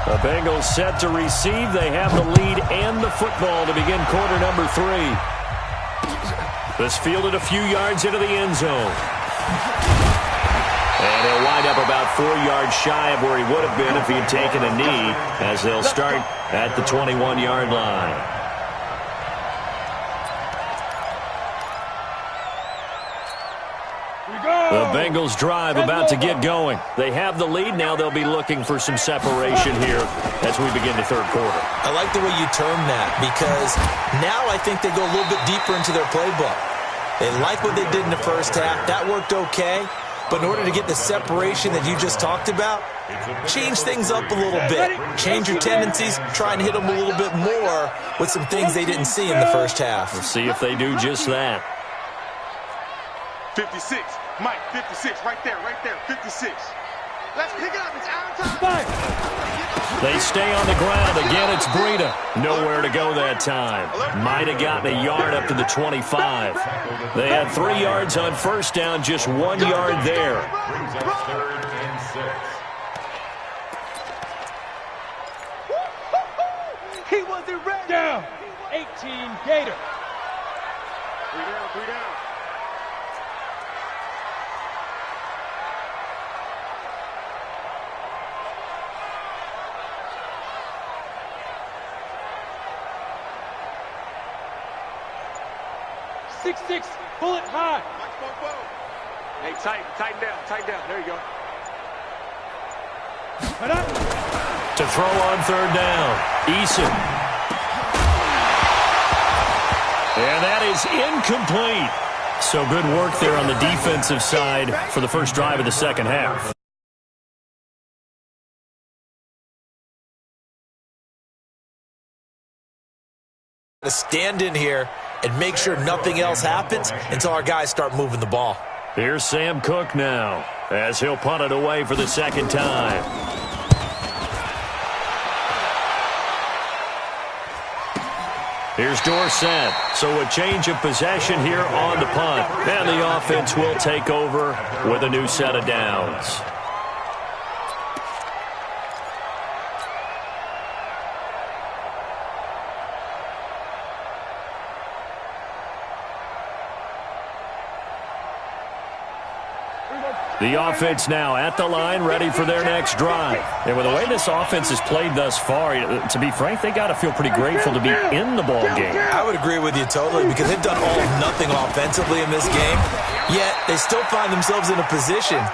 The Bengals set to receive. They have the lead and the football to begin quarter number 3. This fielded a few yards into the end zone. And he'll wind up about 4 yards shy of where he would have been if he had taken a knee, as they'll start at the 21-yard line. The Bengals drive about to get going. They have the lead. Now they'll be looking for some separation here as we begin the third quarter. I like the way you term that, because now I think they go a little bit deeper into their playbook. They like what they did in the first half. That worked okay. But in order to get the separation that you just talked about, change things up a little bit. Change your tendencies. Try and hit them a little bit more with some things they didn't see in the first half. We'll see if they do just that. 56. Mike, 56, right there, 56. Let's pick it up, it's our time. They stay on the ground. Again, it's Breida. Nowhere to go that time. Might have gotten a yard up to the 25. They had 3 yards on first down, just 1 yard there. Brings up 3rd and 6. He wasn't ready. Down, 18 Gator. 3 down, 3 down. Six, bullet high. Hey, tighten down. There you go. To throw on 3rd down, Eason. And that is incomplete. So good work there on the defensive side for the first drive of the second half. To stand in here and make sure nothing else happens until our guys start moving the ball. Here's Sam Cook now, as he'll punt it away for the second time. Here's Dorsett. So a change of possession here on the punt. And the offense will take over with a new set of downs. The offense now at the line, ready for their next drive. And with the way this offense has played thus far, to be frank, they got to feel pretty grateful to be in the ball game. I would agree with you totally, because they've done all or nothing offensively in this game, yet they still find themselves in a position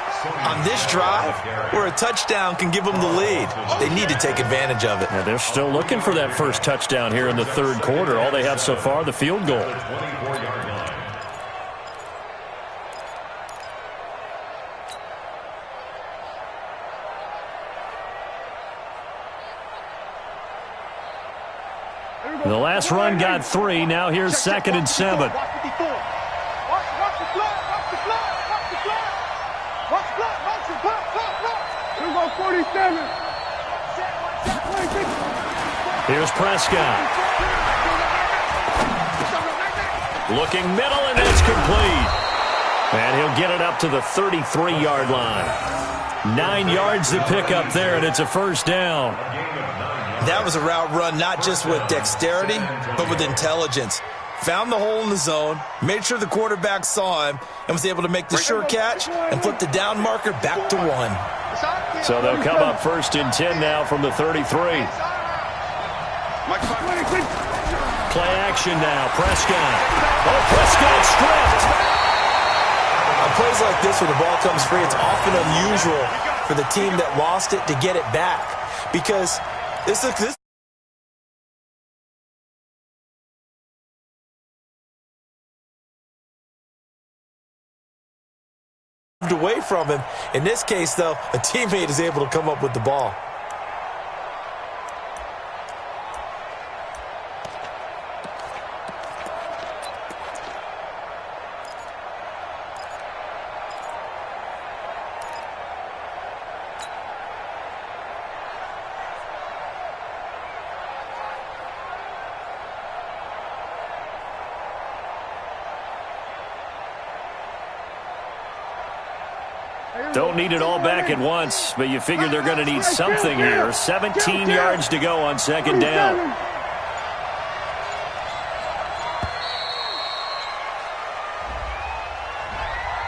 on this drive where a touchdown can give them the lead. They need to take advantage of it. Yeah, they're still looking for that first touchdown here in the third quarter. All they have so far, the field goal. The last run got 3. Now here's 2nd and 7. Watch the blood, watch the blood. Here we go, 47. Here's Prescott. Looking middle, and it's complete. And he'll get it up to the 33-yard line. 9 yards to pick up there, and it's a first down. That was a route run not just with dexterity, but with intelligence. Found the hole in the zone, made sure the quarterback saw him, and was able to make the sure catch and flip the down marker back to 1. So they'll come up 1st and 10 now from the 33. Play action now. Prescott. Oh, Prescott stripped. On plays like this where the ball comes free, it's often unusual for the team that lost it to get it back, because this away from him. In this case, though, a teammate is able to come up with the ball. Don't need it all back at once, but you figure they're going to need something here. 17 yards to go on second down.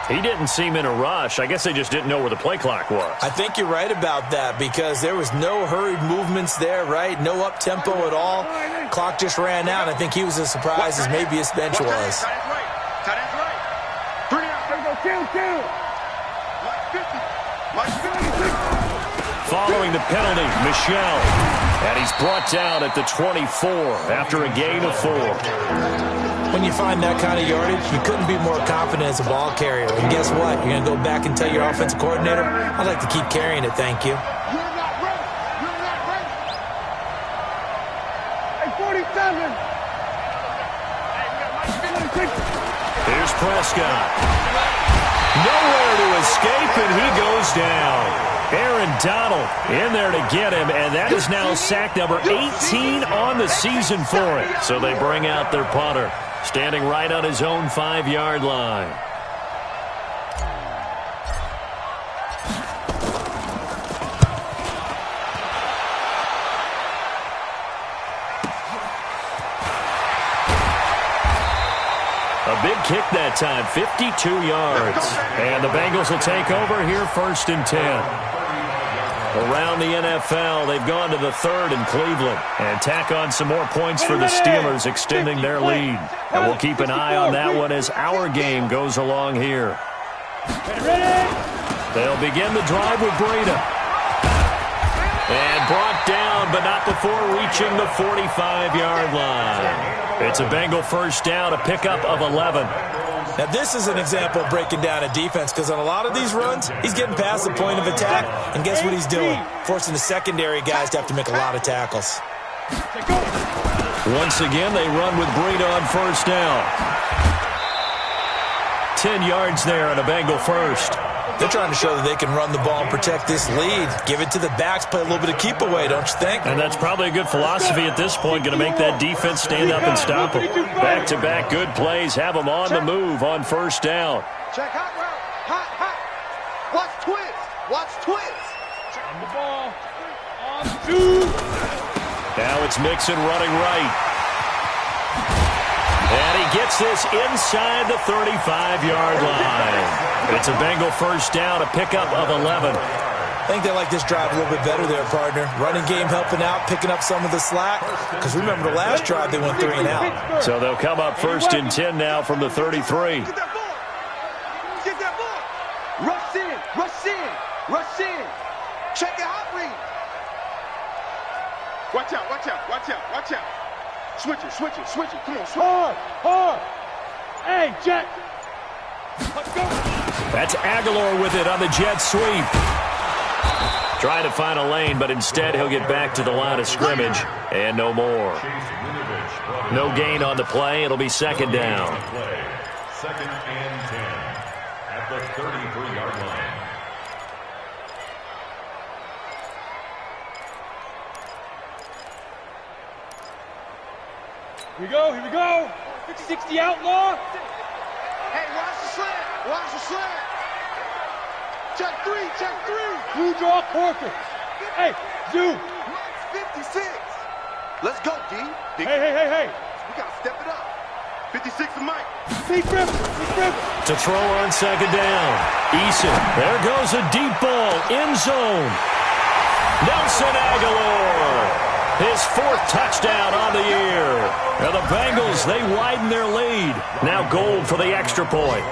He didn't seem in a rush. I guess they just didn't know where the play clock was. I think you're right about that because there was no hurried movements there, right? No up-tempo at all. Clock just ran out. I think he was as surprised as maybe his bench was. Tight end's right. 3 out. Mike 50. Following the penalty, Michel. And he's brought down at the 24 after a gain of 4. When you find that kind of yardage, you couldn't be more confident as a ball carrier. And guess what? You're going to go back and tell your offensive coordinator, I'd like to keep carrying it, thank you. You're not ready. You're not ready. Hey, 47. Here's Prescott. Nowhere to escape, and he goes down. Aaron Donald in there to get him, and that is now sack number 18 on the season for it. So they bring out their punter, standing right on his own 5-yard line. A big kick that time, 52 yards. And the Bengals will take over here 1st and 10. Around the NFL, they've gone to the 3rd in Cleveland and tack on some more points for the Steelers, extending their lead. And we'll keep an eye on that one as our game goes along here. They'll begin the drive with Breida. And brought down, but not before reaching the 45-yard line. It's a Bengal first down, a pickup of 11. Now, this is an example of breaking down a defense because on a lot of these runs, he's getting past the point of attack, and guess what he's doing? Forcing the secondary guys to have to make a lot of tackles. Once again, they run with Breida on first down. 10 yards there on a Bengal first. They're trying to show that they can run the ball and protect this lead. Give it to the backs, play a little bit of keep away, don't you think? And that's probably a good philosophy at this point, going to make that defense stand up and stop them. Back-to-back good plays, have them on the move on first down. Check hot route. Hot. Watch twist. Watch twist. On the ball. On 2. Now it's Mixon running right. And he gets this inside the 35-yard line. It's a Bengal first down, a pickup of 11. I think they like this drive a little bit better there, partner. Running game helping out, picking up some of the slack. Because remember, the last drive they went 3 and out. So they'll come up 1st and 10 now from the 33. Get that ball. Get that ball. Rush in. Rush in. Rush in. Check your hot read. Watch out. Watch out. Watch out. Watch out. Switch it. Switch it. Switch it. Come on. Switch it. Hard. Hey, Jet. Let's go. That's Aguilar with it on the jet sweep. Trying to find a lane, but instead he'll get back to the line of scrimmage and no more. No gain on the play. It'll be 2nd down. 2nd and 10 at the 33-yard line. Here we go. 60 outlaw. Hey, watch the slant. Watch the slant. Check 3. Check 3. Blue draw Corker. Hey, Zoo. 56. Let's go, D. Hey. We got to step it up. 56 to Mike. Big rip. To throw on 2nd down. Eason. There goes a deep ball. End zone. Nelson Aguilar. His 4th touchdown on the year. Now the Bengals, they widen their lead. Now Gold for the extra point.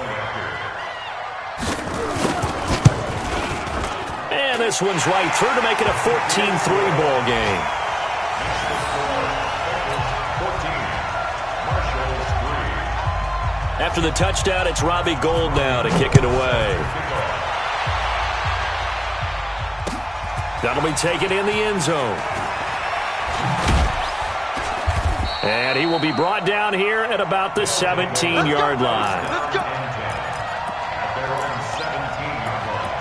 And this one's right through to make it a 14-3 ball game. After the touchdown, it's Robbie Gould now to kick it away. That'll be taken in the end zone. And he will be brought down here at about the 17-yard line. Let's go. At their own 17-yard line.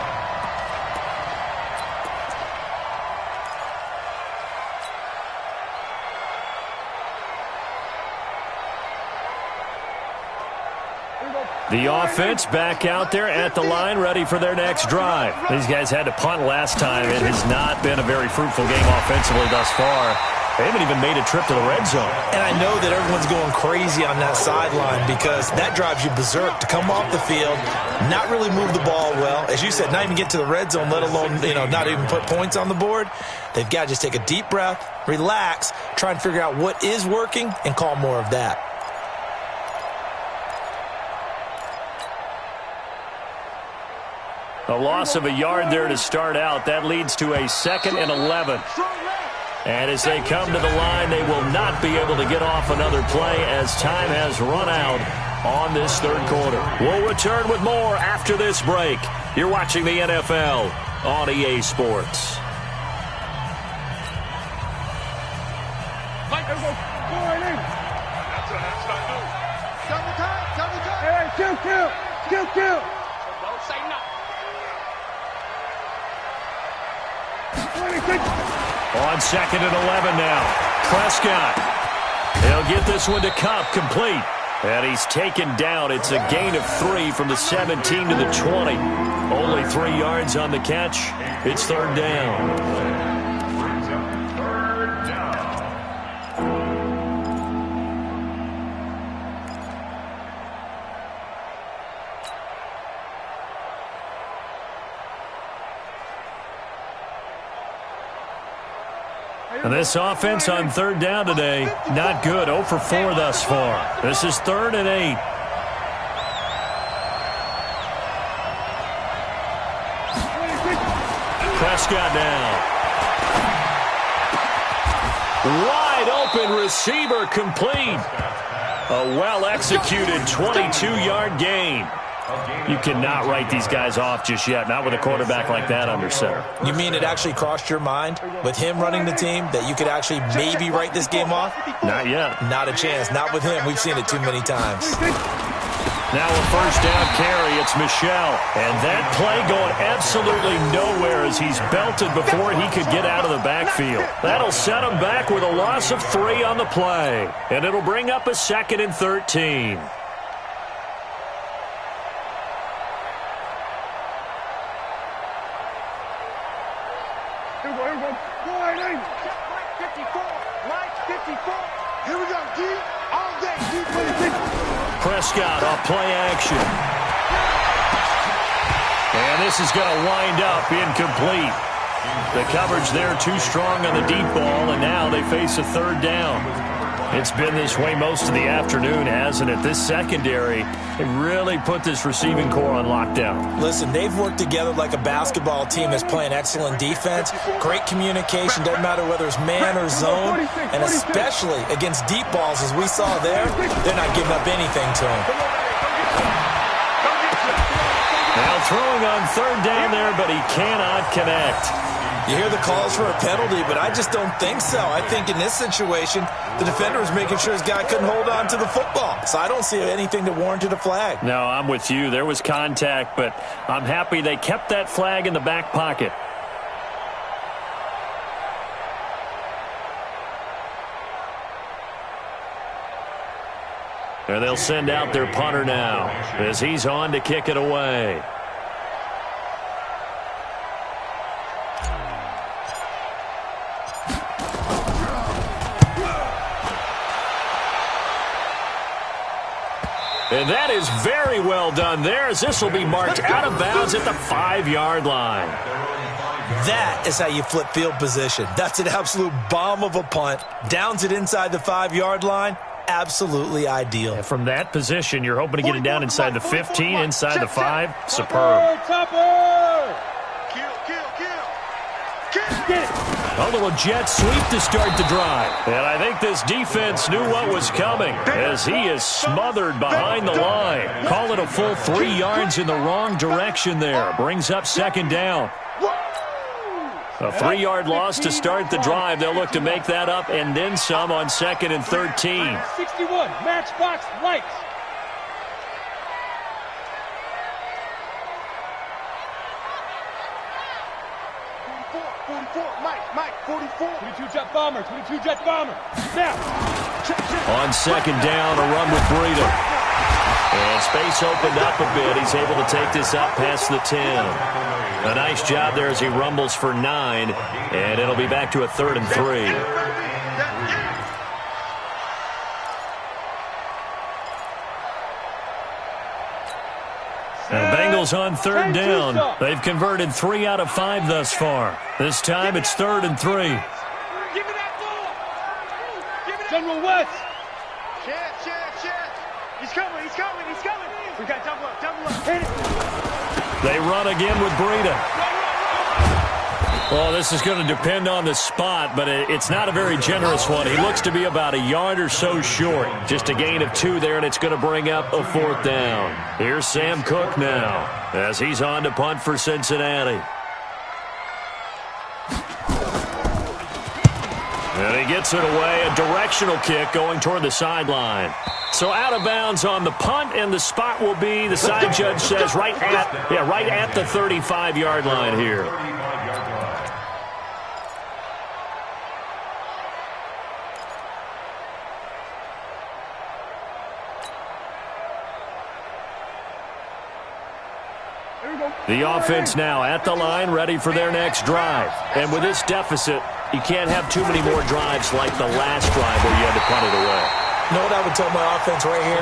Here we go. The offense back out there at the line, ready for their next drive. These guys had to punt last time. It has not been a very fruitful game offensively thus far. They haven't even made a trip to the red zone. And I know that everyone's going crazy on that sideline because that drives you berserk to come off the field, not really move the ball well. As you said, not even get to the red zone, let alone, not even put points on the board. They've got to just take a deep breath, relax, try and figure out what is working, and call more of that. A loss of a yard there to start out. That leads to a 2nd and 11. And as they come to the line, they will not be able to get off another play as time has run out on this third quarter. We'll return with more after this break. You're watching the NFL on EA Sports. Kill. On 2nd and 11 now. Prescott. He'll get this one to Cup, complete. And he's taken down. It's a gain of 3 from the 17 to the 20. Only 3 yards on the catch. It's 3rd down. And this offense on 3rd down today, not good. 0 for 4 thus far. This is 3rd and 8. Prescott now. Wide open receiver, complete. A well-executed 22-yard gain. You cannot write these guys off just yet, not with a quarterback like that under center. You mean it actually crossed your mind with him running the team that you could actually maybe write this game off? Not yet. Not a chance. Not with him. We've seen it too many times. Now a 1st down carry. It's Michel. And that play going absolutely nowhere as he's belted before he could get out of the backfield. That'll set him back with a loss of 3 on the play. And it'll bring up a 2nd and 13. Prescott off play action. And this is going to wind up incomplete. The coverage there too strong on the deep ball, and now they face a 3rd down. It's been this way most of the afternoon, hasn't it? This secondary, they really put this receiving core on lockdown. Listen, they've worked together like a basketball team that's playing excellent defense. Great communication, doesn't matter whether it's man or zone. And especially against deep balls, as we saw there, they're not giving up anything to them. Now throwing on 3rd down there, but he cannot connect. You hear the calls for a penalty, but I just don't think so. I think in this situation, the defender was making sure his guy couldn't hold on to the football. So I don't see anything that warranted a flag. No, I'm with you. There was contact, but I'm happy they kept that flag in the back pocket. And they'll send out their punter now as he's on to kick it away. And that is very well done there, as this will be marked out of bounds at the 5-yard line. That is how you flip field position. That's an absolute bomb of a punt. Downs it inside the 5-yard line. Absolutely ideal. And from that position, you're hoping to get it down inside the 15, inside the 5. Superb. A little jet sweep to start the drive. And I think this defense knew what was coming as he is smothered behind the line. Call it a full 3 yards in the wrong direction there. Brings up 2nd down. A 3-yard loss to start the drive. They'll look to make that up and then some on 2nd and 13. 61, matchbox lights. Mike, 44. 22 jet bomber, Now. On 2nd down, a run with Breida. And space opened up a bit. He's able to take this up past the 10. A nice job there as he rumbles for 9. And it'll be back to a 3rd and 3. The Bengals on 3rd down. They've converted 3 out of 5 thus far. This time it's 3rd and 3. Give me that ball. General West. Chance. He's coming. We got double up. Hit it. They run again with Breida. Well, this is going to depend on the spot, but it's not a very generous one. He looks to be about a yard or so short. Just a gain of 2 there, and it's going to bring up a 4th down. Here's Sam Cook now as he's on to punt for Cincinnati. And he gets it away, a directional kick going toward the sideline. So out of bounds on the punt, and the spot will be, the side judge says, right at the 35-yard line here. The offense now at the line, ready for their next drive. And with this deficit, you can't have too many more drives like the last drive where you had to punt it away. You know what I would tell my offense right here?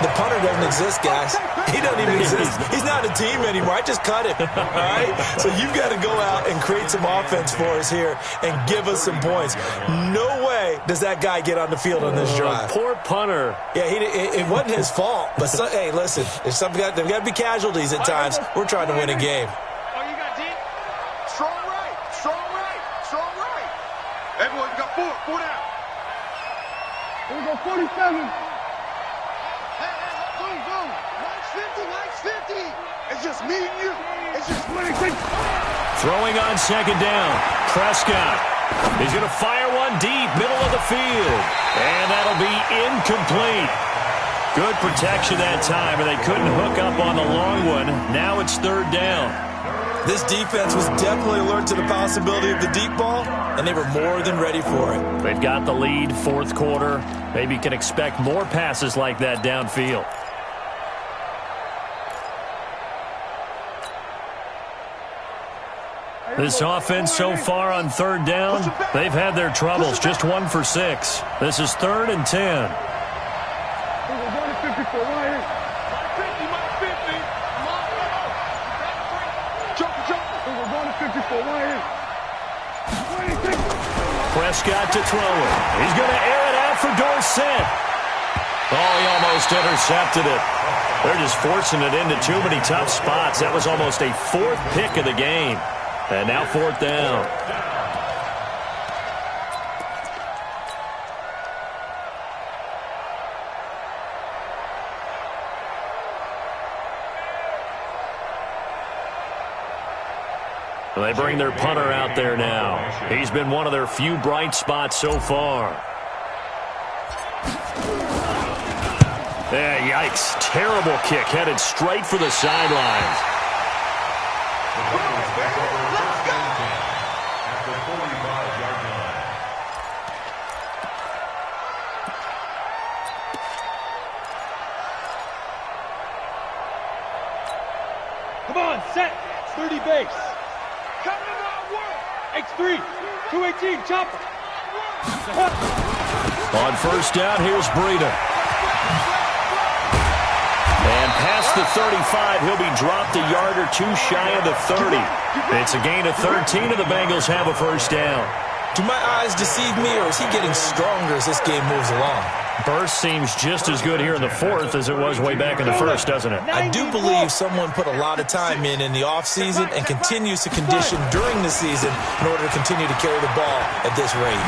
The punter doesn't exist, guys. He doesn't even exist. He's not a team anymore. I just cut him. All right? So you've got to go out and create some offense for us here and give us some points. No way does that guy get on the field on this drive. Poor punter. Yeah, it wasn't his fault. But, hey, listen, there's got to be casualties at times. We're trying to win a game. Oh, you got deep? Strong right. Everyone, you got 4 down. Here we go, 47. Hey, boom. Nice 50. It's just me and you. It's just me. Throwing on 2nd down. Prescott. He's going to fire one deep, middle of the field. And that'll be incomplete. Good protection that time, and they couldn't hook up on the long one. Now it's 3rd down. This defense was definitely alert to the possibility of the deep ball, and they were more than ready for it. They've got the lead, 4th quarter. Maybe you can expect more passes like that downfield. This offense so far on 3rd down, they've had their troubles. Just 1 for 6. This is 3rd and 10. Prescott to throw it. He's going to air it out for Dorsett. Oh, he almost intercepted it. They're just forcing it into too many tough spots. That was almost a 4th pick of the game. And now 4th down. They bring their punter out there now. He's been one of their few bright spots so far. Yeah, yikes. Terrible kick headed straight for the sidelines. Come on, set. 30 base. X3, 218, chopper. On 1st down, here's Breida. And past the 35, he'll be dropped a yard or 2 shy of the 30. It's a gain of 13, and the Bengals have a 1st down. Do my eyes deceive me, or is he getting stronger as this game moves along? Burst seems just as good here in the 4th as it was way back in the 1st, doesn't it? I do believe someone put a lot of time in the offseason and continues to condition during the season in order to continue to carry the ball at this rate.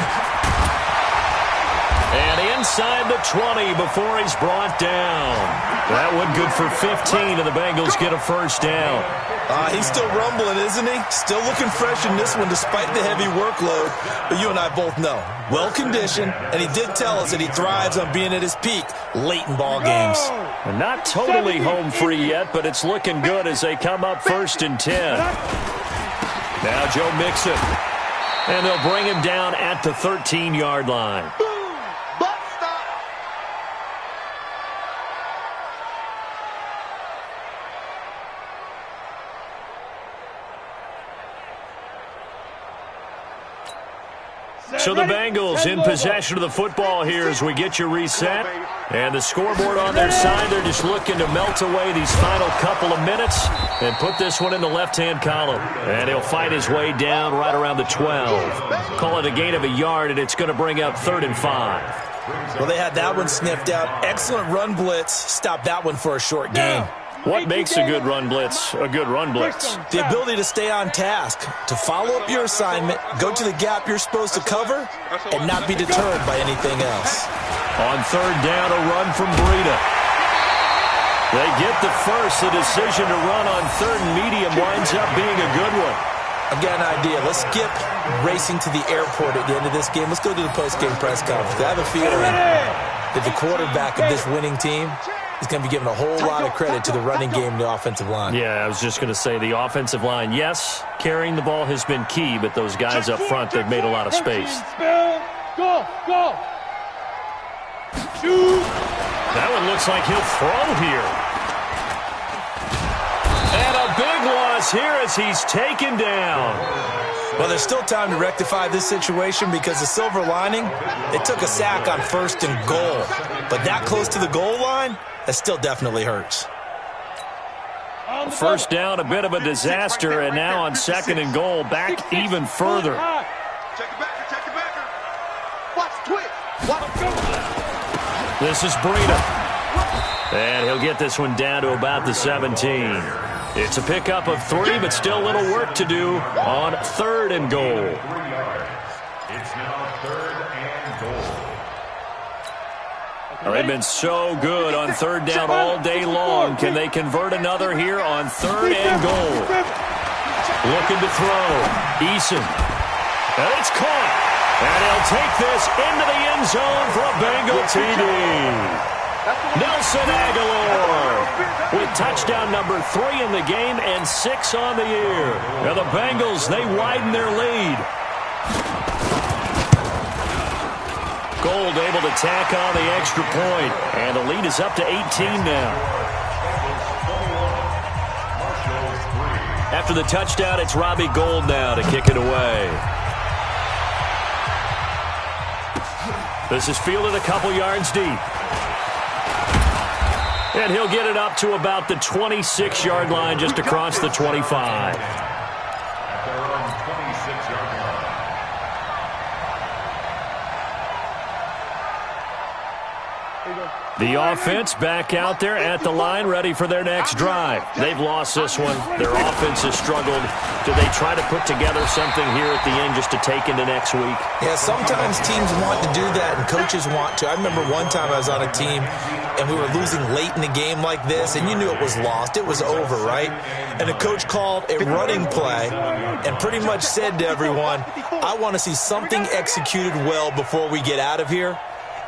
And inside the 20 before he's brought down. That one good for 15, and the Bengals get a 1st down. He's still rumbling, isn't he? Still looking fresh in this one despite the heavy workload. But you and I both know, well-conditioned, and he did tell us that he thrives on being at his peak late in ball games. And not totally home free yet, but it's looking good as they come up 1st and 10. Now Joe Mixon. And they'll bring him down at the 13-yard line. So the Bengals in possession of the football here as we get you reset. And the scoreboard on their side, they're just looking to melt away these final couple of minutes and put this one in the left-hand column. And he'll fight his way down right around the 12. Call it a gain of a yard, and it's going to bring up 3rd and 5. Well, they had that one sniffed out. Excellent run blitz. Stop that one for a short gain. What makes a good run blitz a good run blitz? The ability to stay on task, to follow up your assignment, go to the gap you're supposed to cover, and not be deterred by anything else. On 3rd down, a run from Breida. They get the first. The decision to run on 3rd and medium winds up being a good one. I've got an idea. Let's skip racing to the airport at the end of this game. Let's go to the post-game press conference. I have a feeling that the quarterback of this winning team is going to be given a whole lot of credit to the running game and the offensive line. Yeah, I was just going to say the offensive line, yes, carrying the ball has been key, but those guys up front, they've made a lot of space. Go, go. Shoot. That one looks like he'll throw here. And a big loss here as he's taken down. Well, there's still time to rectify this situation because the silver lining, they took a sack on 1st and goal. But that close to the goal line, that still definitely hurts. 1st down, a bit of a disaster, and now on 2nd and goal, back even further. Check the backer, check the backer. Watch twitch. Watch. This is Breida. And he'll get this one down to about the 17. It's a pickup of 3, but still a little work to do on 3rd and goal. It's now 3rd and goal. They've been so good on 3rd down all day long. Can they convert another here on 3rd and goal? Looking to throw. Eason. And it's caught. And he'll take this into the end zone for a Bengal TD. Nelson Aguilar with touchdown number 3 in the game and 6 on the year. Now the Bengals, they widen their lead. Gold able to tack on the extra point, and the lead is up to 18 now. After the touchdown, it's Robbie Gould now to kick it away. This is fielded a couple yards deep. And he'll get it up to about the 26-yard line, just across the 25. At their own 26-yard line. The offense back out there at the line, ready for their next drive. They've lost this one. Their offense has struggled. Do they try to put together something here at the end just to take into next week? Yeah, sometimes teams want to do that and coaches want to. I remember one time I was on a team and we were losing late in the game like this, and you knew it was lost. It was over, right? And the coach called a running play and pretty much said to everyone, I want to see something executed well before we get out of here.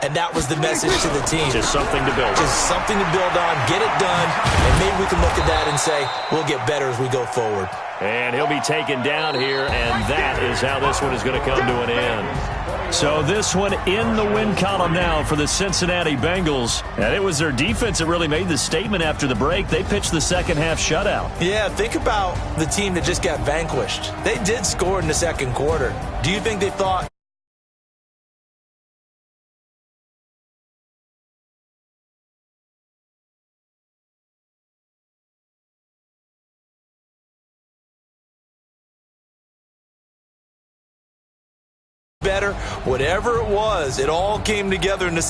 And that was the message to the team. Just something to build. Just something to build on, get it done, and maybe we can look at that and say, we'll get better as we go forward. And he'll be taken down here, and that is how this one is going to come to an end. So this one in the win column now for the Cincinnati Bengals. And it was their defense that really made the statement after the break. They pitched the second half shutout. Yeah, think about the team that just got vanquished. They did score in the second quarter. Do you think they thought better? Whatever it was, it all came together in the